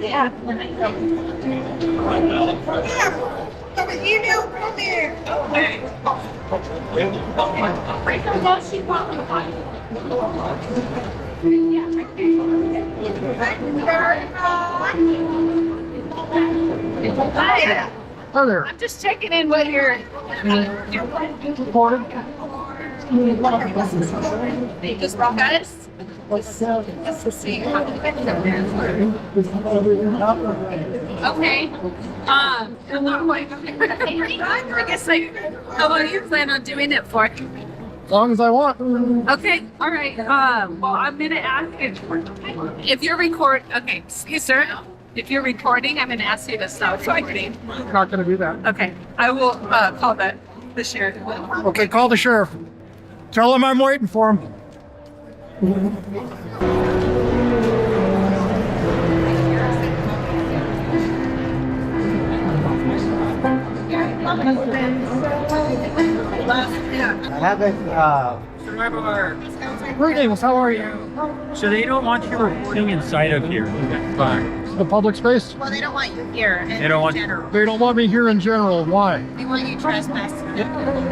Yeah. Have an email from there. Hi there. I'm just checking in with your Reported. just bronchitis. Let's see. Okay. I guess how about you plan on doing it for? As long as I want. Okay, all right. Well, I'm gonna ask if you're okay, excuse sir. If you're recording, I'm gonna ask you to stop recording. Not gonna do that. Okay, I will call the sheriff. Okay, call the sheriff. Tell him I'm waiting for him. I haven't, Greetings, how are you? So they don't want you recording inside of here. The public space? Well, they don't want you here in They don't want- general. They don't want me here in general. Why? They want you trespassing. They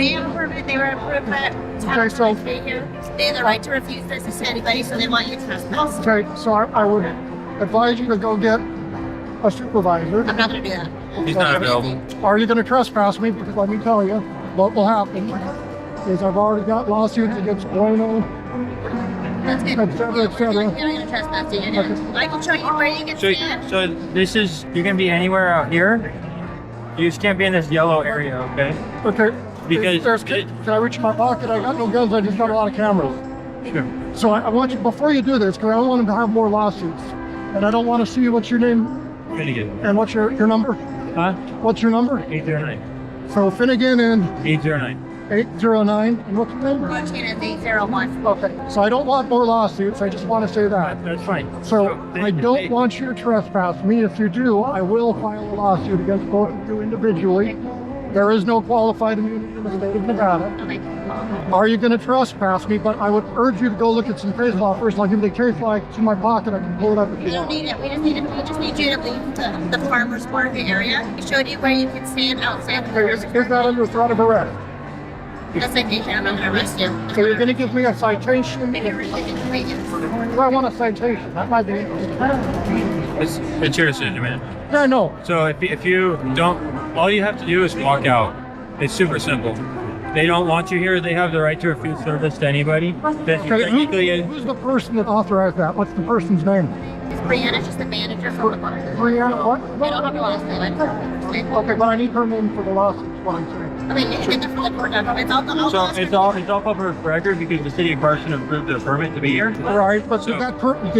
have a permit, they were approved by Okay, so- stay here. They have the right to refuse business to anybody, so they want you trespassing. Okay, so I would advise you to go get a supervisor. I'm not gonna do that. He's not available. Are you gonna trespass me? Because let me tell you, what will happen is I've already got lawsuits against Bueno. That's good. Et cetera, et cetera. You're not gonna trespass you. I can show you where you can stand. So this is, you can be anywhere out here. You just can't be in this yellow area, okay? Okay. Because Can I reach in my pocket? I got no guns, I just got a lot of cameras. Sure. So I want you, before you do this, because I don't want to have more lawsuits. And I don't want to see what's your name Finnegan. and what's your number? Huh? What's your number? 809. So Finnegan and 809. 809. And what's your name? Montana 801. Okay. So I don't want more lawsuits. I just want to say that. That's fine. So I don't want you to trespass me. If you do, I will file a lawsuit against both of you individually. There is no qualified immunity in the state of Nevada. Okay. Are you going to trespass me? But I would urge you to go look at some case law first. I'll give you the case law to my pocket. I can pull it up if We you don't want. need it. We just need you to leave the farmer's market area. We showed you where you can stand outside the Okay, is that under threat of arrest? That's citation. I'm not gonna arrest you. So you're going to give me a citation? Maybe rescinded wages. Do I want a citation? That might be interesting. It's your decision, man. Yeah, no. So if you don't, all you have to do is walk out. It's super simple. They don't want you here. They have the right to refuse service to anybody. That Okay, technically, who's the person that authorized that? What's the person's name? Brianna's just the manager for the park. Brianna, what? They don't have a last name. Okay, but I need her name for the lawsuit, is what I'm saying. I mean, you can get the full court documents. so it's all public record because the city of Carson approved the permit to be here. Right, but did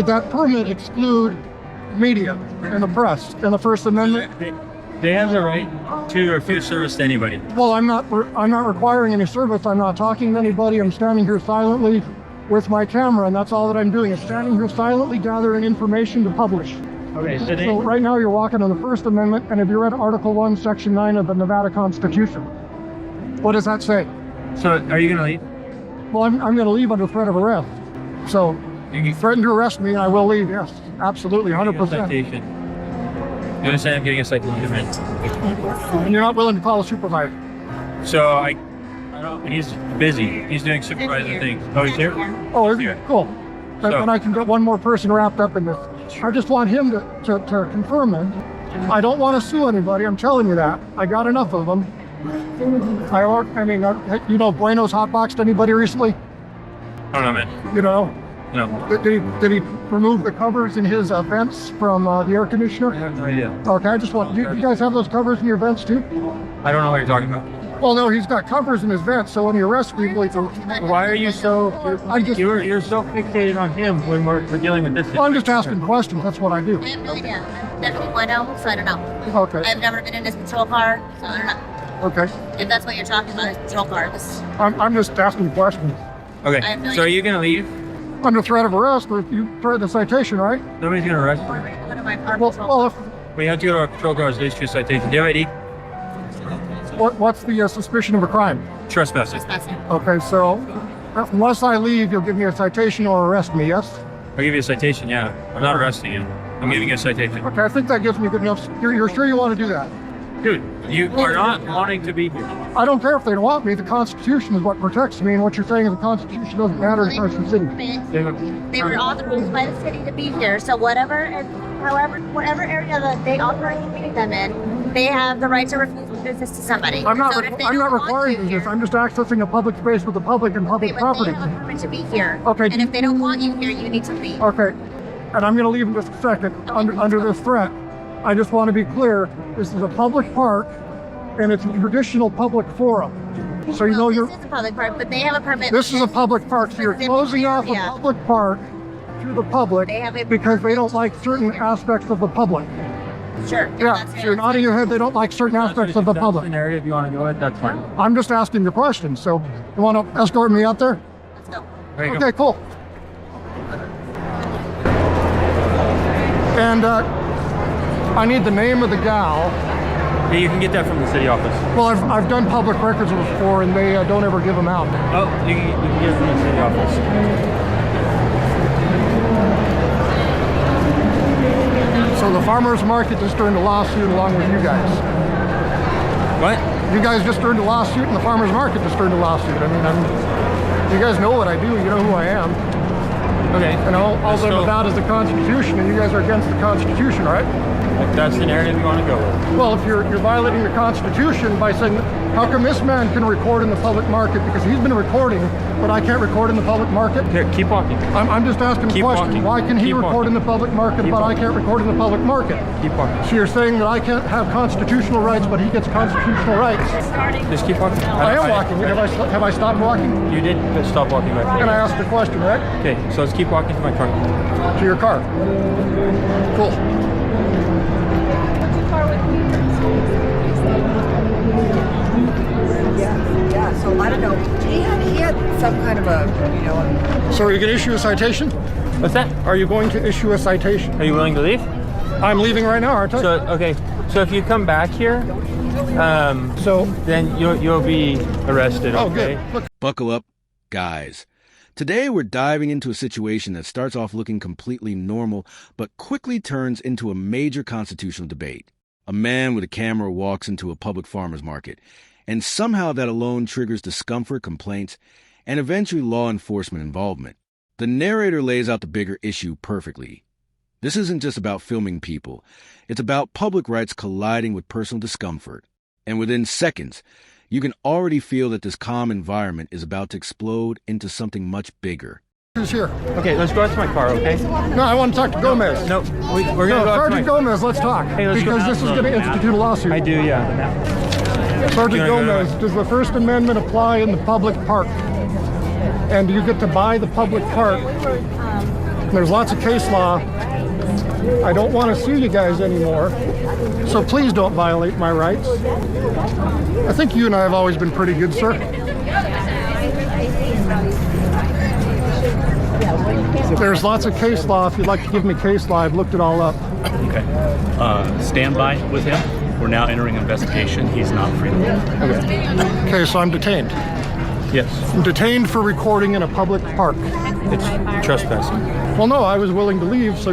that permit exclude media and the press and the First Amendment? They have the right to refuse service to anybody. Well, I'm not requiring any service. I'm not talking to anybody. I'm standing here silently with my camera, and that's all that I'm doing is standing here silently gathering information to publish. Okay, so So right now you're walking on the First Amendment, and if you read Article 1, Section 9 of the Nevada Constitution, what does that say? So are you gonna leave? Well, I'm going to leave under threat of arrest. So you threaten to arrest me, and I will leave, yes. Absolutely, 100%. Citation. You understand? I'm getting a citation, man. And you're not willing to call a supervisor. So I don't. He's busy. He's doing supervisor things. Oh, he's here. Oh, is he? Cool. Then So- then I can get one more person wrapped up in this. I just want him to confirm it. I don't want to sue anybody. I'm telling you that. I got enough of them. You know, Bueno's hotboxed anybody recently? I don't know, man. You know, No. did he remove the covers in his vents from the air I conditioner? have no idea. Okay, I just want. Do you guys have those covers in your vents too? I don't know what you're talking about. Well, no, he's got covers in his vents, so when he arrests people, it's Why are you so? You're so fixated on him when we're dealing with this. Well, I'm just asking questions. That's what I do. I have no idea. Definitely Bueno, so I don't know. Okay. I've never been in this patrol car, so I don't know. Okay. If that's what you're talking about, is patrol car. I'm just asking questions. I Okay. have no So are idea. you gonna leave? Under threat of arrest, or if you threaten a citation, right? Nobody's gonna arrest you. One of my car Well, patrol. well, if, We have to go to our patrol cars to issue a citation. Do you have ID? what's the suspicion of a crime? Trespassing. Trespassing. Okay, so unless I leave, you'll give me a citation or arrest me, yes? I'll give you a citation, yeah. I'm not arresting you. I'm giving you a citation. Okay, I think that gives me good enough. You're sure you want to do that? Dude, you are not wanting to be here. I don't care if they don't want me. The Constitution is what protects me, and what you're saying is the Constitution doesn't matter in Carson City. They were authorized by the city to be here. So whatever area that they authorize to meet them in, they have the right to refuse business to somebody. I'm not So if they I'm not don't want requiring you this. here- I'm just accessing a public space with the public and public But property. they have a permit to be here. Okay. And if they don't want you here, you need to leave. Okay, and I'm going to leave in just a second under this threat. I just want to be clear. This is a public park, and it's a traditional public forum. So you know Well, you're. this is a public park, but they have a permit. This is a public park, so you're closing off a Yeah. public park to the public They have a because they don't permit. like certain aspects of the public. Sure. Yeah, That's so you're nodding your head, they don't like certain aspects of the That's public. an area if you want to go in, that's fine. I'm just asking the question, so you want to escort me out there? Let's go. There you Okay, cool. And I need the name of the gal. go. Yeah, you can get that from the city office. Well, I've done public records before, and they don't ever give them out. Oh, you can get it from the city office. So the farmers market just earned a lawsuit along with you guys. What? You guys just earned a lawsuit, and the farmers market just earned a lawsuit. I mean, you guys know what I do. You know who I am. Okay. And all I'm So- about is the Constitution, and you guys are against the Constitution, right? That's the narrative you want to go with. Well, if you're violating the Constitution by saying, how come this man can record in the public market because he's been recording, but I can't record in the public market? Here, keep walking. I'm just asking a Keep question. walking. Why can he Keep record walking. in the public market, Keep but I walking. can't record in the public market? Keep walking. So you're saying that I can't have constitutional rights, but he gets constitutional rights? Just keep walking. I am walking. Have I stopped walking? You did stop walking, my friend. And I asked a question, right? Okay, so let's keep walking to my car. To your car. Cool. Yeah, so I don't know. He had some kind of a, So are you going to issue a citation? What's that? Are you going to issue a citation? Are you willing to leave? I'm leaving right now, aren't I? So, okay. So if you come back here, So then you'll be arrested, oh, okay? good. Look, Buckle up, guys. Today we're diving into a situation that starts off looking completely normal, but quickly turns into a major constitutional debate. A man with a camera walks into a public farmer's market, and somehow that alone triggers discomfort, complaints, and eventually law enforcement involvement. The narrator lays out the bigger issue perfectly. This isn't just about filming people. It's about public rights colliding with personal discomfort. And within seconds, you can already feel that this calm environment is about to explode into something much bigger. who's here? Okay, let's go out to my car, okay? No, I want to talk to Gomez. No, we're No, gonna go out to Sergeant my... Gomez, let's talk. Hey, let's go. Because this is going to institute a lawsuit. I do, yeah. Sergeant You wanna go Gomez, does the First Amendment apply in the public park? And do you get to buy the public park? There's lots of case law. I don't want to sue you guys anymore, so please don't violate my rights. I think you and I have always been pretty good, sir. There's lots of case law. If you'd like to give me case law, I've looked it all up. Okay. Stand by with him. We're now entering investigation. He's not free to leave. Okay, so I'm detained. Yes. I'm detained for recording in a public park. It's trespassing. Well, no, I was willing to leave, so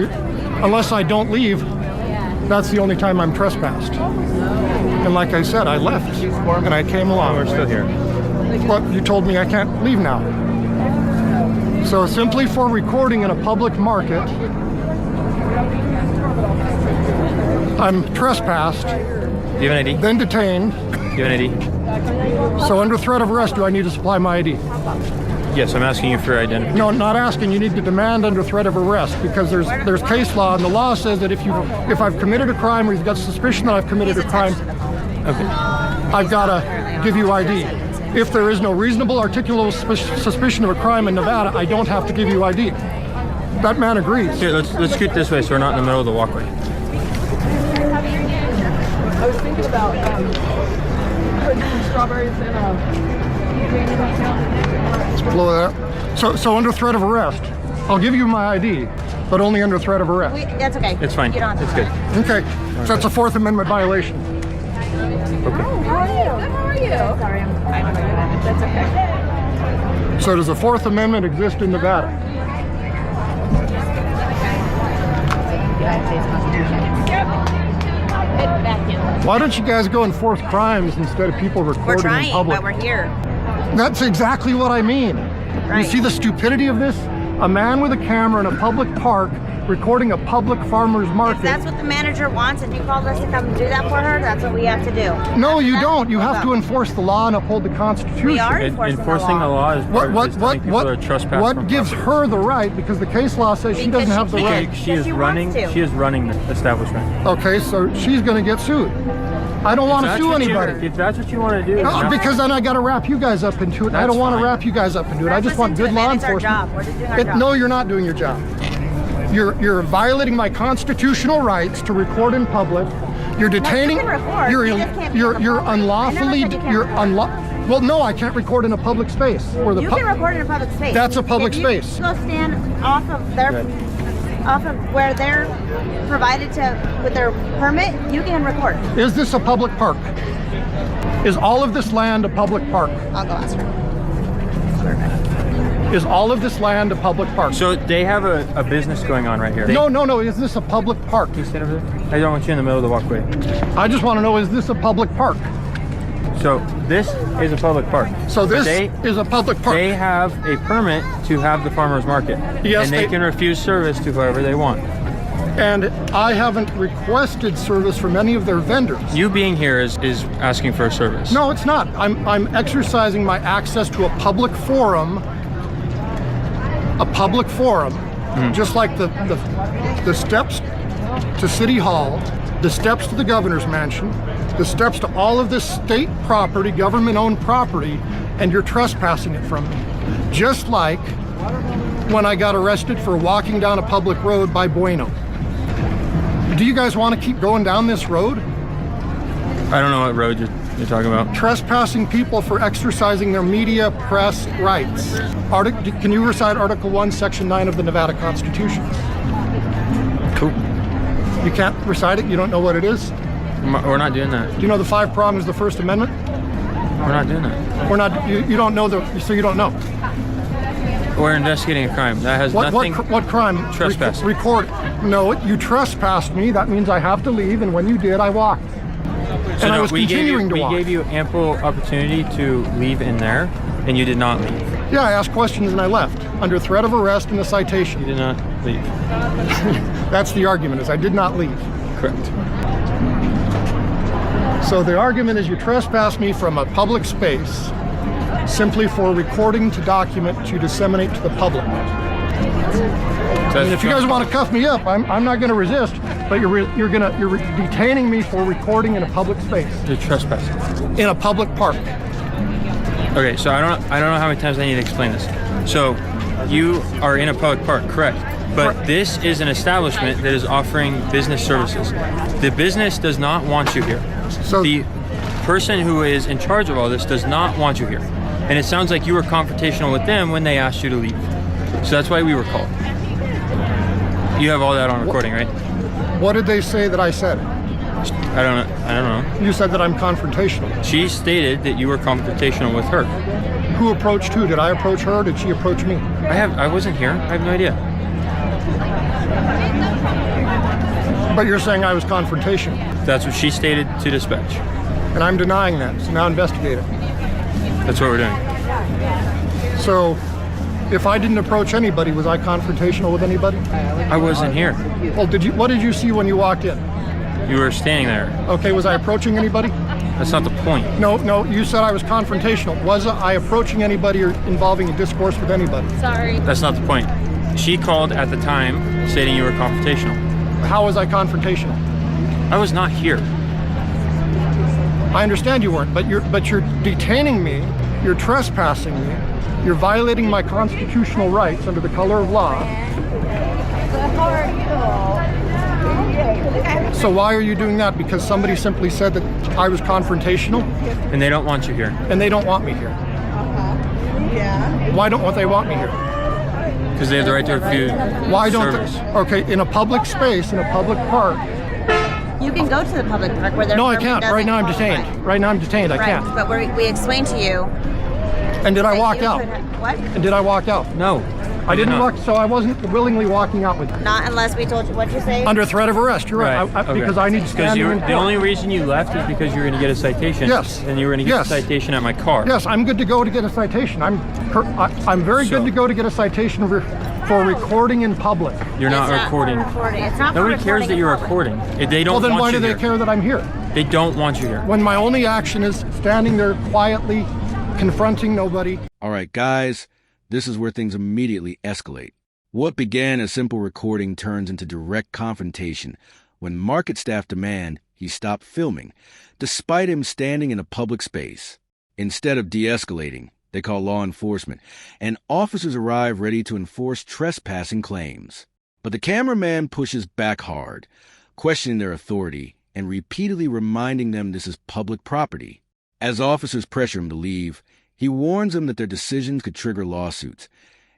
unless I don't leave, that's the only time I'm trespassed. And like I said, I left, and I came along. We're still here. But you told me I can't leave now. So simply for recording in a public market, I'm trespassed, Do you have an ID? then detained. Do you have an ID? So under threat of arrest, do I need to supply my ID? Yes, I'm asking you for identification. No, not asking. You need to demand under threat of arrest because there's case law, and the law says that if I've committed a crime or you've got suspicion that I've committed a crime, Okay. I've got to give you ID. If there is no reasonable articulable suspicion of a crime in Nevada, I don't have to give you ID. That man agrees. Here, let's scoot this way so we're not in the middle of the walkway. I was thinking about putting some strawberries in a Blow that. So under threat of arrest, I'll give you my ID, but only under threat of arrest. That's okay. It's fine. You don't have It's to. good. Okay, so that's a Fourth Amendment violation. Sorry, I'm That's okay. So does the Fourth Amendment exist in Nevada? Why don't you guys go enforce crimes instead of people We're recording in trying, public? but we're here. That's exactly what I mean. Right. You see the stupidity of this? A man with a camera in a public park recording a public farmer's market. If that's what the manager wants and you called us to come do that for her, that's what we have to do. No, you That's don't. You what have it's to about. enforce the law and uphold the Constitution. We are Enforcing the law is part of just telling people are trespassing. What gives her the right? Because the case law says she Because doesn't have the she right. can't. She is She running. wants to. She is running the establishment. Okay, so she's going to get sued. I don't want to That's sue what you- anybody. If that's what you want to do, No, because then I got to wrap you guys up into it. I That's don't want to fine. wrap you guys up into it. I just want good law It's our enforcement. job. We're just doing our job. No, you're not doing your job. You're violating my constitutional rights to record in public. You're detaining. you can record. You're You just can't be you're in the public. I unlawfully. never said you can't You're record. Well, no, I can't record in a public space. Where the You can record in a public space. That's a public If space. You go stand off of their, off of where they're provided to with their permit. You can record. Is this a public park? Is all of this land a public park? I'll go ask her. Is all of this land a public park? So they have a business going on right here. No. Is this a public park? Can you stand over there? I don't want you in the middle of the walkway. I just want to know, is this a public park? So this is a public park. So But this is a public park. They have a permit to have the farmer's market. Yes, and they can refuse service to whoever they want. And I haven't requested service from any of their vendors. You being here is asking for a service. No, it's not. I'm exercising my access to a public forum. A public forum, just like the steps to City Hall, the steps to the governor's mansion, the steps to all of this state property, government-owned property, and you're trespassing it from me. Just like when I got arrested for walking down a public road by Bueno. Do you guys want to keep going down this road? I don't know what road you're talking about. Trespassing people for exercising their media press rights. Can you recite Article 1, Section 9 of the Nevada Constitution? Cool. You can't recite it? You don't know what it is? We're not doing that. Do you know the 5 prongs of the First Amendment? We're not doing that. We're not. You don't know so you don't know. We're investigating a crime. That has nothing. What crime? Trespassing. Record. No, you trespassed me. That means I have to leave. And when you did, I walked. So And I no, was we continuing to walk. gave you ample opportunity to leave in there, and you did not leave. Yeah, I asked questions and I left under threat of arrest and a You citation. did not leave. That's the argument. Is I did not leave. Correct. So the argument is you trespassed me from a public space simply for recording to document to disseminate to the public. And if you guys want to cuff me up, I'm not going to resist. But you're detaining me for recording in a public space, You're trespassing. in a public park. Okay, so I don't know how many times I need to explain this. So you are in a public park, correct? But this is an establishment that is offering business services. The business does not want you here. So The person who is in charge of all this does not want you here. And it sounds like you were confrontational with them when they asked you to leave. So that's why we were called. You have all that on recording, right? what did they say that I said? I don't know. You said that I'm confrontational. She stated that you were confrontational with her. Who approached who? Did I approach her or did she approach me? I wasn't here. I have no idea. But you're saying I was confrontational. That's what she stated to dispatch. And I'm denying that. So now investigate it. That's what we're doing. So if I didn't approach anybody, was I confrontational with anybody? I wasn't here. Well, what did you see when you walked in? You were standing there. Okay, was I approaching anybody? That's not the point. No, you said I was confrontational. Was I approaching anybody or involving a discourse with anybody? That's not the point. She called at the time stating you were confrontational. How was I confrontational? I was not here. I understand you weren't, but you're detaining me, you're trespassing me, you're violating my constitutional rights under the color of law. So why are you doing that? Because somebody simply said that I was confrontational And they don't want you here. and they don't want me here. Why don't they want me here? Because they have the right to refuse Why don't service. they? Okay, in a public space, in a public park. You can go to the public park where their No, I permit can't. Right doesn't now I'm qualify. detained. Right now I'm detained. I Right, can't. but we explained to you. And did I that walk you out? could- What? And did I walk out? No. I didn't walk, so I wasn't willingly walking out with you. Not unless we told you what you say. Under threat of arrest, you're right. Okay. Because I need standing in the court. only reason you left is because you were going to get a citation. Yes. And you were going to get a citation at my car. Yes, I'm good to go to get a citation. I'm very good to go to get a citation for recording in public. You're not recording. It's not Nobody for cares that you're recording. They don't Well, then want why you do they here. care that I'm here? They don't want you here. When my only action is standing there quietly, confronting nobody. All right, guys, this is where things immediately escalate. What began as simple recording turns into direct confrontation when market staff demand he stop filming, despite him standing in a public space. Instead of de-escalating, they call law enforcement, and officers arrive ready to enforce trespassing claims. But the cameraman pushes back hard, questioning their authority and repeatedly reminding them this is public property. As officers pressure him to leave, he warns them that their decisions could trigger lawsuits,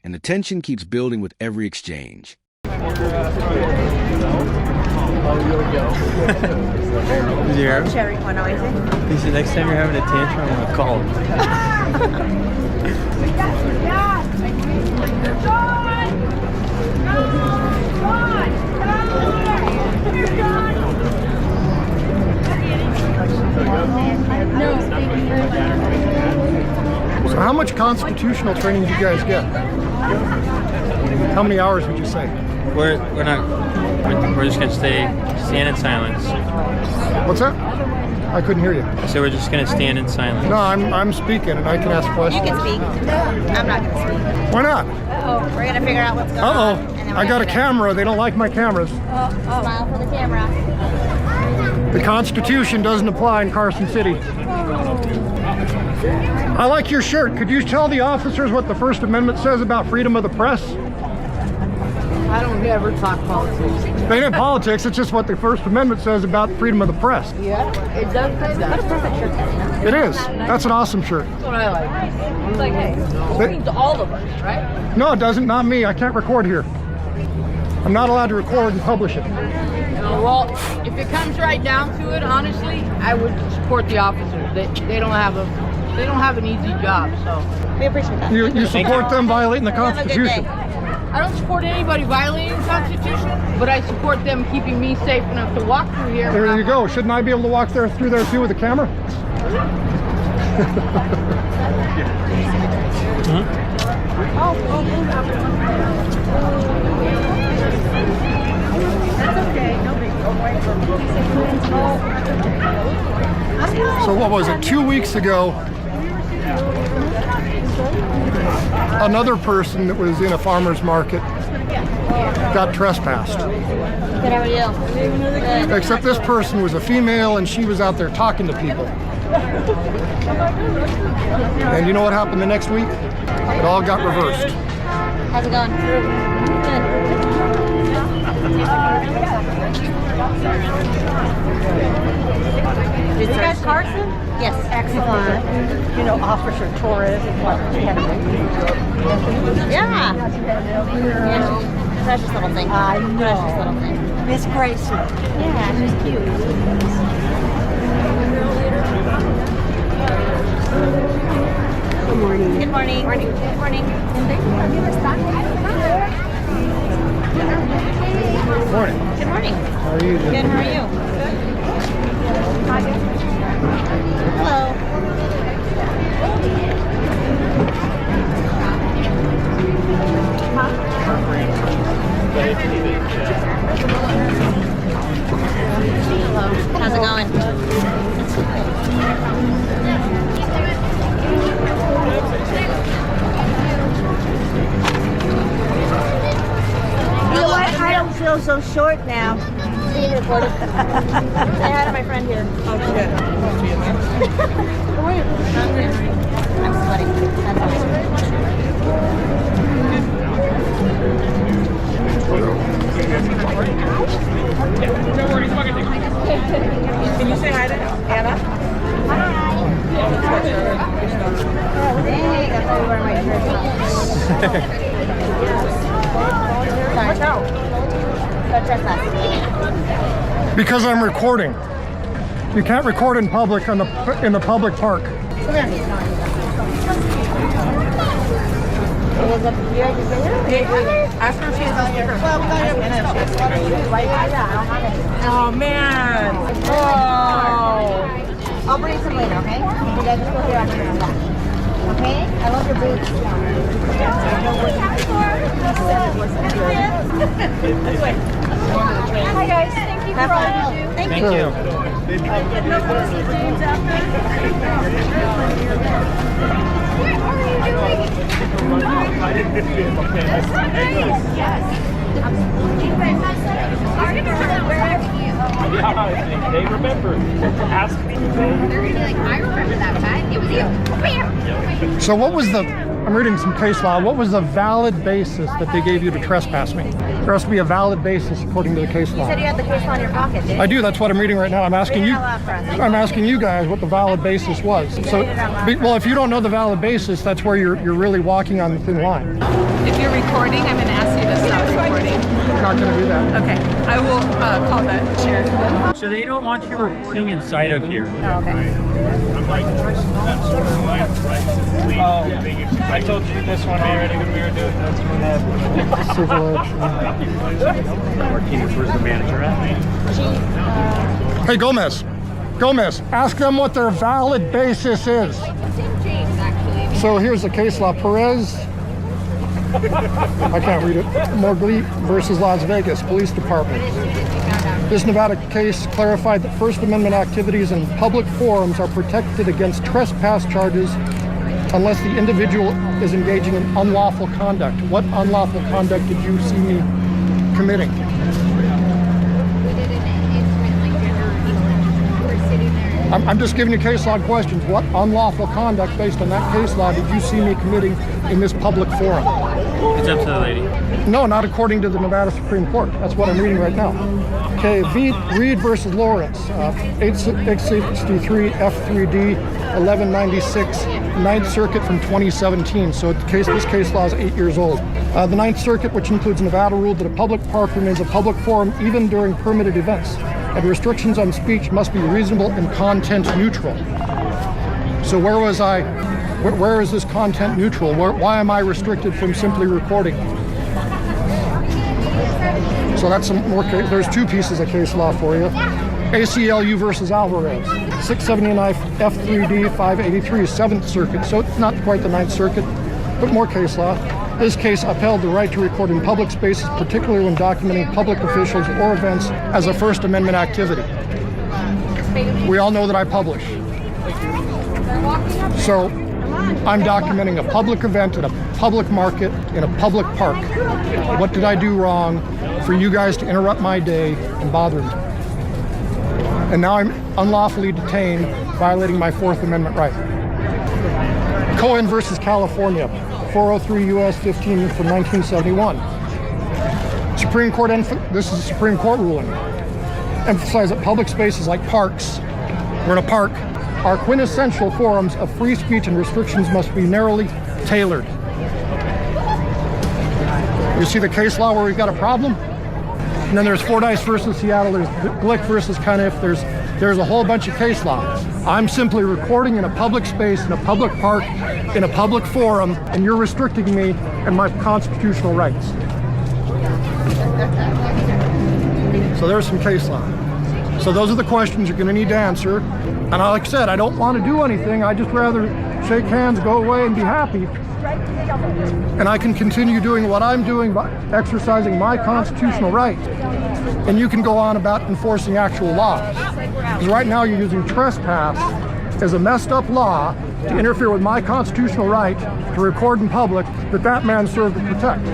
and the tension keeps building with every exchange. Zero. Cherry one, always. He said next time you're having a tantrum, I'm gonna call him. So how much constitutional training did you guys get? How many hours would you say? We're just gonna stand in silence. What's that? I couldn't hear you. So we're just gonna stand in silence. No, I'm speaking and I can ask You questions. can speak. I'm not gonna speak. Why not? We're gonna figure out what's going on. Uh-oh. and then we're I got a gonna camera. They don't like my cameras. Smile for the camera. The Constitution doesn't apply in Carson City. I like your shirt. Could you tell the officers what the First Amendment says about freedom of the press? I don't ever talk politics. They ain't politics. It's just what the First Amendment says about freedom of the press. Yeah, it does say that. It is. That's an awesome shirt. That's what I like. It's like, hey, it means all of us, right? No, it doesn't. Not me. I can't record here. I'm not allowed to record and publish it. Well, if it comes right down to it, honestly, I would support the officers. They don't have an easy job, so. We appreciate that. You support them violating the Have a good Constitution. day. I don't support anybody violating the Constitution, but I support them keeping me safe enough to walk through here. There you go. Shouldn't I be able to walk through there too with a camera? So what was it? 2 weeks ago, another person that was in a farmer's market got trespassed. Good, how are you? Good. Except this person was a female and she was out there talking to people. And you know what happened the next week? It all got reversed. How's it going? Good. You guys Carson? Yes. Excellent. You know Officer Torres is what she had a baby. Yeah. Precious little thing. I Precious little know. thing. Miss Grayson. Yeah, she's cute. Good morning. Good morning. Morning. Good morning. Morning. Good morning. How are you doing? Good, how are you? Hello. Hello. How's it going? You know what? I don't feel so short now. Being recorded. Say hi to my friend here. Oh, shit. I'm sweating. That's Can you say hi to Anna? Dang, I thought you were wearing my shirt. Sorry. Watch out. Don't trespass. Because I'm recording. You can't record in public in the public park. Come here. Because if you're Ask her if she has a Oh, man. Oh. I'll bring some later, okay? You guys just go here, I'll bring some back. Okay? I love your boots. Hi guys, thank you for all you do. Thank you. Yeah, they remember. Ask me. They're gonna be like, I remember that, Pat. It was you. Come here. So what was the, I'm reading some case law, what was the valid basis that they gave you to trespass me? There has to be a valid basis according to the case You law. said you had the case law in your pocket, didn't you? I do, that's what I'm reading right now. I'm asking Read it you, out loud for us. I'm asking you guys what the valid basis was. So, well, if you don't know the valid basis, that's where you're really walking on the thin line. If you're recording, I'm going to ask you to stop recording. I'm not going to do that. Okay, I will call that chair. So they don't want you recording inside of here. Oh, I told you this one already when we were doing this one. Civil action. Martinez, where's the manager at? Hey, Gomez, ask them what their valid basis is. James, actually. So here's the case law. Perez, I can't read it. Morgley versus Las Vegas Police Department. This Nevada case clarified that First Amendment activities in public forums are protected against trespass charges unless the individual is engaging in unlawful conduct. What unlawful conduct did you see me committing? We did an instrument like gender reveal. We're sitting there. I'm just giving you case law questions. What unlawful conduct based on that case law did you see me committing in this public forum? It's up to the lady. No, not according to the Nevada Supreme Court. That's what I'm reading right now. Okay, Reed versus Lawrence, 863 F3D 1196, 9th Circuit from 2017. So this case law is 8 years old. The 9th Circuit, which includes Nevada, ruled that a public park remains a public forum even during permitted events, and restrictions on speech must be reasonable and content neutral. So where was I? Where is this content neutral? Why am I restricted from simply recording? So that's some more case. There's two pieces of case law for you. ACLU versus Alvarez, 679 F3D 583, 7th Circuit. So it's not quite the 9th Circuit, but more case law. This case upheld the right to record in public spaces, particularly when documenting public officials or events as a First Amendment activity. We all know that I publish. So I'm documenting a public event at a public market in a public park. What did I do wrong for you guys to interrupt my day and bother me? And now I'm unlawfully detained, violating my Fourth Amendment right. Cohen versus California, 403 U.S. 15 from 1971. Supreme Court, this is a Supreme Court ruling, emphasize that public spaces like parks, we're in a park, are quintessential forums of free speech, and restrictions must be narrowly tailored. You see the case law where we've got a problem? And then there's Fordyce versus Seattle, there's Glick versus Cuniff, there's a whole bunch of case law. I'm simply recording in a public space, in a public park, in a public forum, and you're restricting me and my constitutional rights. So there's some case law. So those are the questions you're going to need to answer. And like I said, I don't want to do anything. I just rather shake hands, go away, and be happy. And I can continue doing what I'm doing by exercising my constitutional right. And you can go on about enforcing actual laws. Because right now you're using trespass as a messed up law to interfere with my constitutional right to record in public that man served to protect.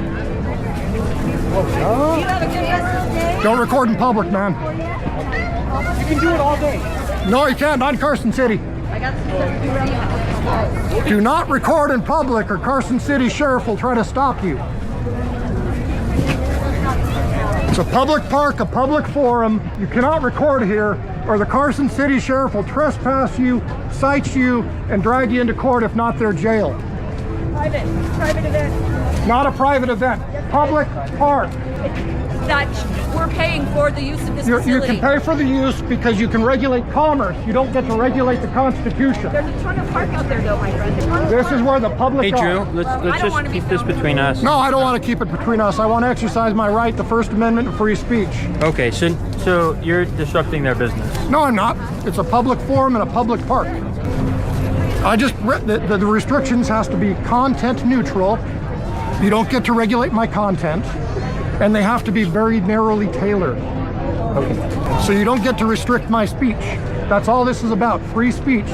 Don't record in public, man. You can do it all day. No, you can't, not in Carson City. Do not record in public or Carson City Sheriff will try to stop you. It's a public park, a public forum. You cannot record here or the Carson City Sheriff will trespass you, cite you, and drag you into court, if not their jail. Private event. Not a private event. Public park. That we're paying for the use of this You facility. can pay for the use because you can regulate commerce. You don't get to regulate the Constitution. There's a ton of park out there, though, my friend. This is where the public Hey, Drew, are. let's I don't just wanna be keep this filmed. between us. No, I don't want to keep it between us. I want to exercise my right, the First Amendment of free speech. Okay, so you're disrupting their business. No, I'm not. It's a public forum and a public park. The restrictions has to be content neutral. You don't get to regulate my content, and they have to be very narrowly tailored. Okay. So you don't get to restrict my speech. That's all this is about, free speech.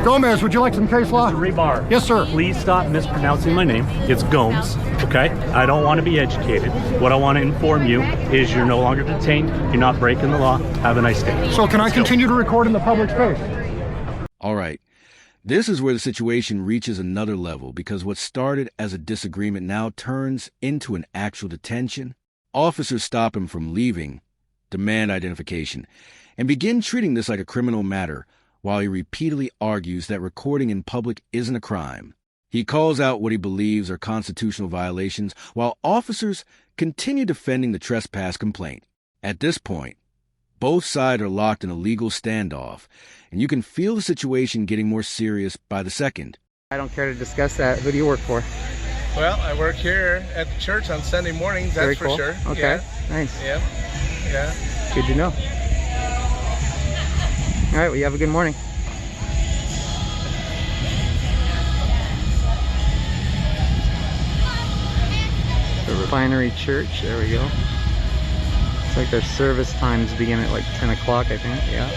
Gomez, would you like some case law? Rebar. Yes, sir. Please stop mispronouncing my name. It's Gomes, okay? I don't want to be educated. What I want to inform you is you're no longer detained. You're not breaking the law. Have a nice day. So can I Let's go. continue to record in the public space? All right. This is where the situation reaches another level because what started as a disagreement now turns into an actual detention. Officers stop him from leaving, demand identification, and begin treating this like a criminal matter while he repeatedly argues that recording in public isn't a crime. He calls out what he believes are constitutional violations while officers continue defending the trespass complaint. At this point, both sides are locked in a legal standoff, and you can feel the situation getting more serious by the second. I don't care to discuss that. Who do you work for? Well, I work here at the church on Sunday mornings, that's Very for cool. sure. Okay, Yeah. nice. Yeah, yeah. Good to know. All right, well, you have a good morning. The Refinery Church, there we go. It's like their service times begin at like 10 o'clock, I think, yeah.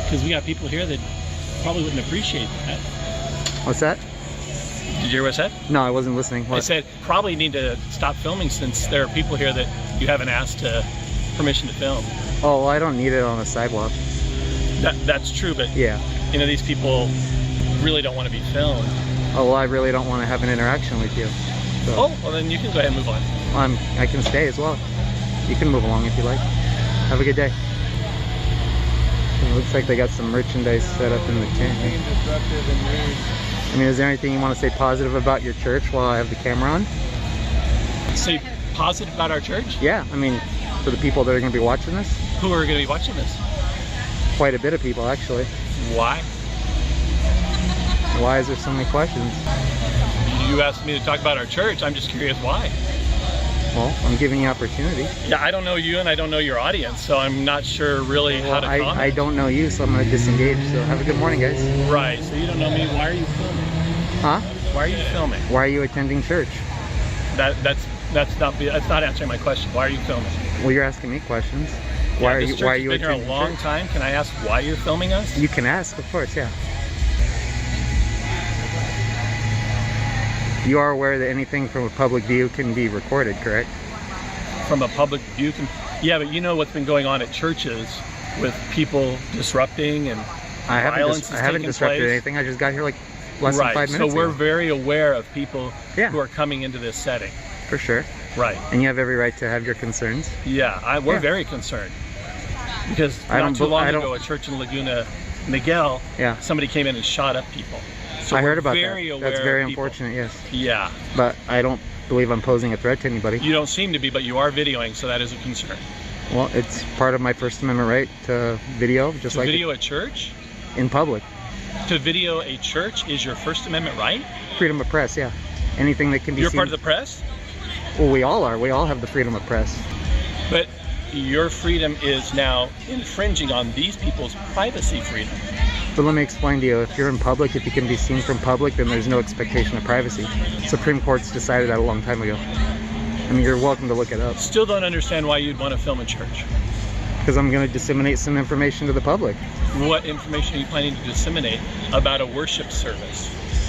Because we got people here that probably wouldn't appreciate that. What's that? Did you hear what I said? No, I wasn't listening. I What? said probably need to stop filming since there are people here that you haven't asked permission to film. Oh, well, I don't need it on the sidewalk. That's true, but Yeah. you know, these people really don't want to be filmed. Oh, well, I really don't want to have an interaction with you. So Oh, well then you can go ahead and move on. I can stay as well. You can move along if you like. Have a good day. It looks like they got some merchandise set up in the tent. I mean, is there anything you want to say positive about your church while I have the camera on? Say positive about our church? Yeah, I mean, for the people that are going to be watching this, Who are going to be watching this? quite a bit of people actually. Why? Why is there so many questions? You asked me to talk about our church. I'm just curious why. Well, I'm giving you opportunity. Yeah, I don't know you and I don't know your audience, so I'm not sure really how Well, to comment. I don't know you, so I'm going to disengage. So have a good morning, guys. Right, so you don't know me. Why are you filming? Huh? Why are you filming? Why are you attending church? That's not answering my question. Why are you filming? Well, you're asking me questions. Why are This you? church Why are has you been here a attending long church? time. Can I ask why you're filming us? You can ask, of course, yeah. You are aware that anything from a public view can be recorded, correct? From a public view, yeah, but you know what's been going on at churches with people disrupting and I violence haven't disrupted anything. I just got here like less than 5 minutes So we're ago. very aware of people who are coming into this setting. For sure. Right. And you have every right to have your concerns. Yeah, we're very concerned because not too long ago, a church in Laguna Miguel, somebody came in and shot up people. So I heard we're about very that. aware That's very of people. unfortunate, yes. Yeah. But I don't believe I'm posing a threat to anybody. You don't seem to be, but you are videoing, so that is a concern. Well, it's part of my First Amendment right to video, just To like video a church? in public. To video a church is your First Amendment right? Freedom of press, yeah. Anything that can be You're seen. part of the press? Well, we all are. We all have the freedom of press. But your freedom is now infringing on these people's privacy freedom. But let me explain to you. If you're in public, if you can be seen from public, then there's no expectation of privacy. Supreme Court's decided that a long time ago. I mean, you're welcome to look it up. Still don't understand why you'd want to film a church. Because I'm going to disseminate some information to the public. What information are you planning to disseminate about a worship service?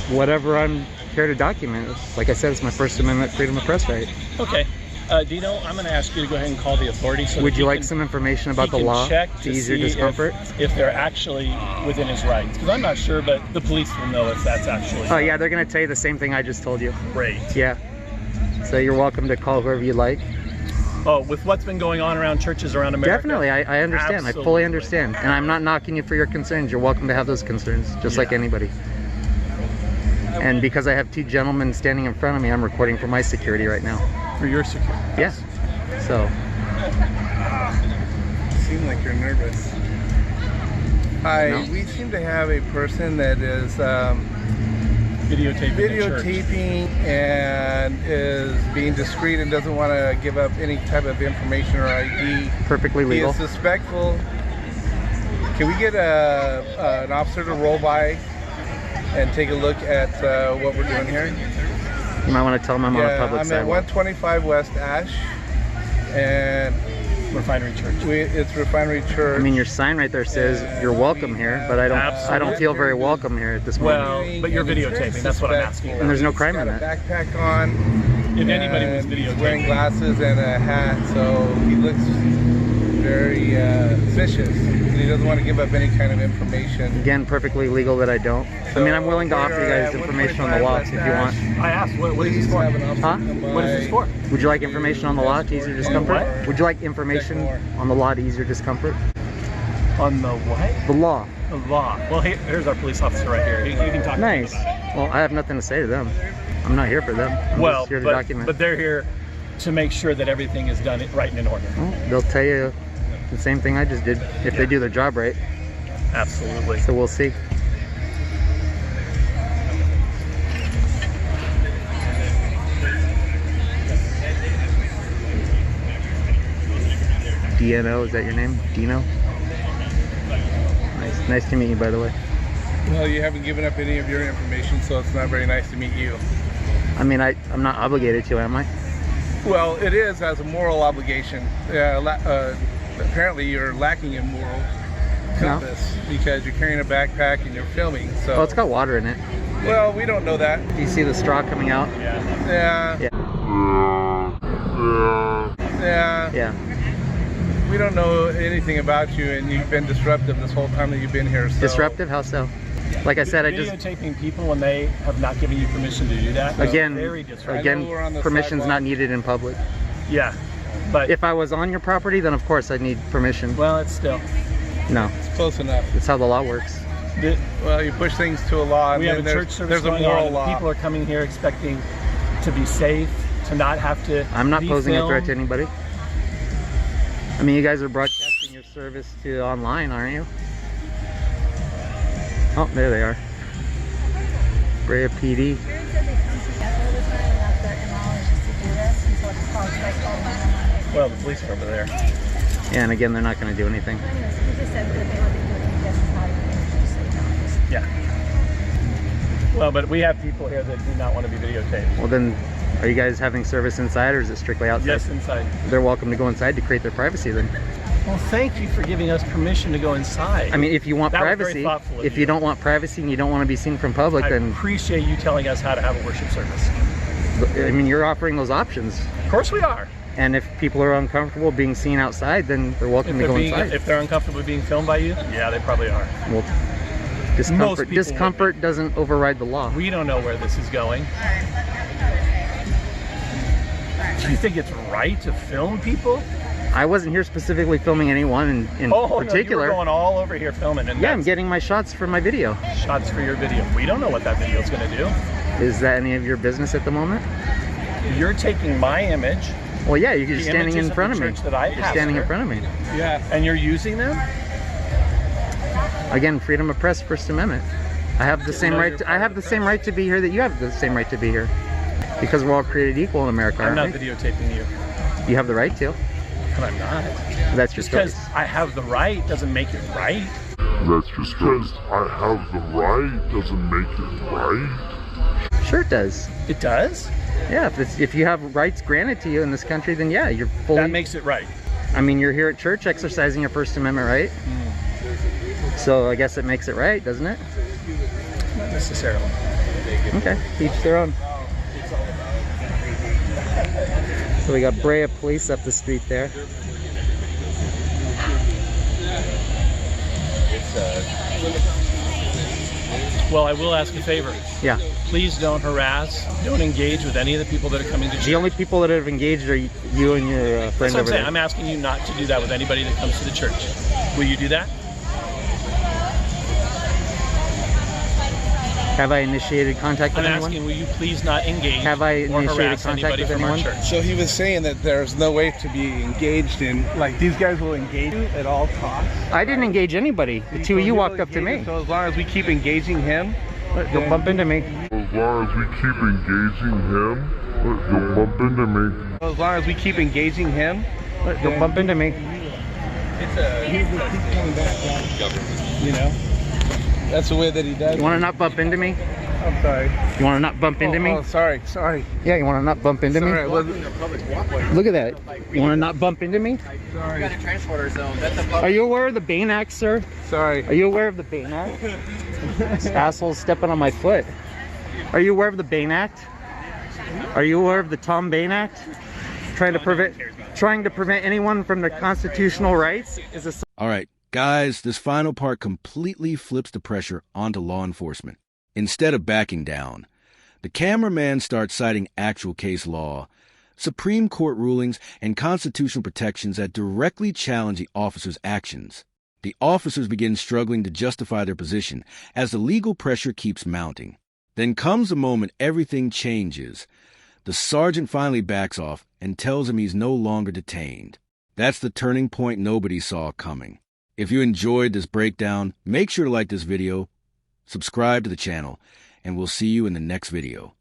Whatever I'm here to document. Like I said, it's my First Amendment freedom of press right. Okay. Dino, I'm going to ask you to go ahead and call the authorities. So Would you like some information about the law check to ease your see discomfort? if they're actually within his rights? Because I'm not sure, but the police will know if that's actually. Oh yeah, they're going to tell you the same thing I just told you. Great. Yeah. So you're welcome to call whoever you like. Oh, with what's been going on around churches around America? Definitely, I understand. I fully understand. And I'm not knocking you for your concerns. You're welcome to have those concerns, just like anybody. And because I have two gentlemen standing in front of me, I'm recording for my security right now. For your security? Yeah. So. You seem like you're nervous. Hi, No. we seem to have a person that is videotaping and is being discreet and doesn't want to give up any type of information or ID. Perfectly legal. He is suspectful. Can we get an officer to roll by and take a look at what we're doing here? You might want to tell them I'm on a public I'm sidewalk. at 125 West Ash, and Refinery Church. It's Refinery Church. I mean, your sign right there says you're welcome here, but I don't feel very welcome here at this moment. Well, but you're videotaping. That's what I'm asking. And there's no crime in He's got that. a backpack on. If anybody was and he's videotaping. wearing glasses and a hat, so he looks very suspicious. And he doesn't want to give up any kind of information. Again, perfectly legal that I don't. I mean, I'm willing to offer you guys information on the law if you want. I asked, what is this for? Huh? What is this for? Would you like information on the law to ease your discomfort? What? Would you like information on the law to ease your discomfort? On the what? The law. The law. Well, here's our police officer right here. You can talk to him Nice. about it. Well, I have nothing to say to them. I'm not here for them. I'm just here to document. But they're here to make sure that everything is done right and in order. Well, they'll tell you the same thing I just did if they do their job right. Absolutely. So we'll see. DNO, is that your name? Dino? Nice to meet you, by the way. Well, you haven't given up any of your information, so it's not very nice to meet you. I mean, I'm not obligated to, am I? Well, it is as a moral obligation. Apparently, you're lacking in moral compass because you're carrying a backpack and you're filming. So. Oh, it's got water in it. Well, we don't know that. Do you see the straw coming out? Yeah. Yeah. We don't know anything about you, and you've been disruptive this whole time that you've been here. So. Disruptive? How so? Like I said, I just videotaping people when they have not given you permission to do that. again, Very permission's not needed in public. Yeah, but if I was on your property, then of course I'd need permission. Well, it's still no. It's close enough. It's how the law works. Well, you push things to a law. We have a church service there's a going moral on. law. People are coming here expecting to be safe, to not have to. I'm not posing a threat to filmed. anybody. I mean, you guys are broadcasting your service to online, aren't you? Oh, there they are. Brea PD. Well, the police are over there. Yeah, and again, they're not going to do anything. Yeah. Well, but we have people here that do not want to be videotaped. Well, then, are you guys having service inside, or is it strictly outside? Yes, inside. They're welcome to go inside to create their privacy, then. Well, thank you for giving us permission to go inside. I mean, if you want That was very privacy, thoughtful of if you don't want privacy and you don't want to be seen from public, I then appreciate you telling us how to have a worship service. I mean, you're offering those options. Of course we are. And if people are uncomfortable being seen outside, then they're welcome to go inside. If they're uncomfortable being filmed by you, yeah, they probably are. Well, discomfort doesn't override the law. We don't know where this is going. Do you think it's right to film people? I wasn't here specifically filming anyone in particular. No, you were going all over here filming. And yeah, I'm getting my shots for my video. Shots for your video. We don't know what that video is going to do. Is that any of your business at the moment? You're taking my image. Well, yeah, you're just standing in front of me. You're standing in front of me. Yeah, and you're using them? Again, freedom of press, First Amendment. I have the same right. I have the same right to be here that you have the same right to be here, because we're all created equal in America. I'm not aren't we? videotaping you. You have the right to. But I'm not. That's your because choice. I have the right doesn't make it right. That's just because I have the right doesn't make it right. Sure, it does. It does? Yeah, if you have rights granted to you in this country, then yeah, you're fully. That makes it right. I mean, you're here at church exercising your First Amendment right. So I guess it makes it right, doesn't it? Not necessarily. Okay, each their own. So we got Brea Police up the street there. Well, I will ask a favor. Yeah. Please don't harass, don't engage with any of the people that are coming to church. The only people that have engaged are you and your friend That's what I'm over saying. there. I'm asking you not to do that with anybody that comes to the church. Will you do that? Have I initiated contact with I'm anyone? asking, will you please not engage Have I or initiated harass contact anybody with from our anyone? church? So he was saying that there's no way to be engaged in, like these guys will engage you at all costs. I didn't engage anybody. The two of you walked up to me. So as long as we keep engaging him, Don't bump into me. As long as we keep engaging him, don't bump into me. as long as we keep engaging him, Don't bump into me. he's coming back down. You know, that's the way that he does. You want to not bump into me? I'm sorry. You want to not bump into me? Oh, sorry. Yeah, you want to not bump into me? Sorry, I wasn't. Look at that. You want to not bump into me? Sorry. Are you aware of the Bain Act, sir? Sorry. Are you aware of the Bain Act? This asshole's stepping on my foot. Are you aware of the Bain Act? Are you aware of the Tom Bain Act? Trying to prevent anyone from their constitutional rights is a... All right, guys, this final part completely flips the pressure onto law enforcement. Instead of backing down, the cameraman starts citing actual case law, Supreme Court rulings, and constitutional protections that directly challenge the officer's actions. The officers begin struggling to justify their position as the legal pressure keeps mounting. Then comes the moment everything changes. The sergeant finally backs off and tells him he's no longer detained. That's the turning point nobody saw coming. If you enjoyed this breakdown, make sure to like this video, subscribe to the channel, and we'll see you in the next video.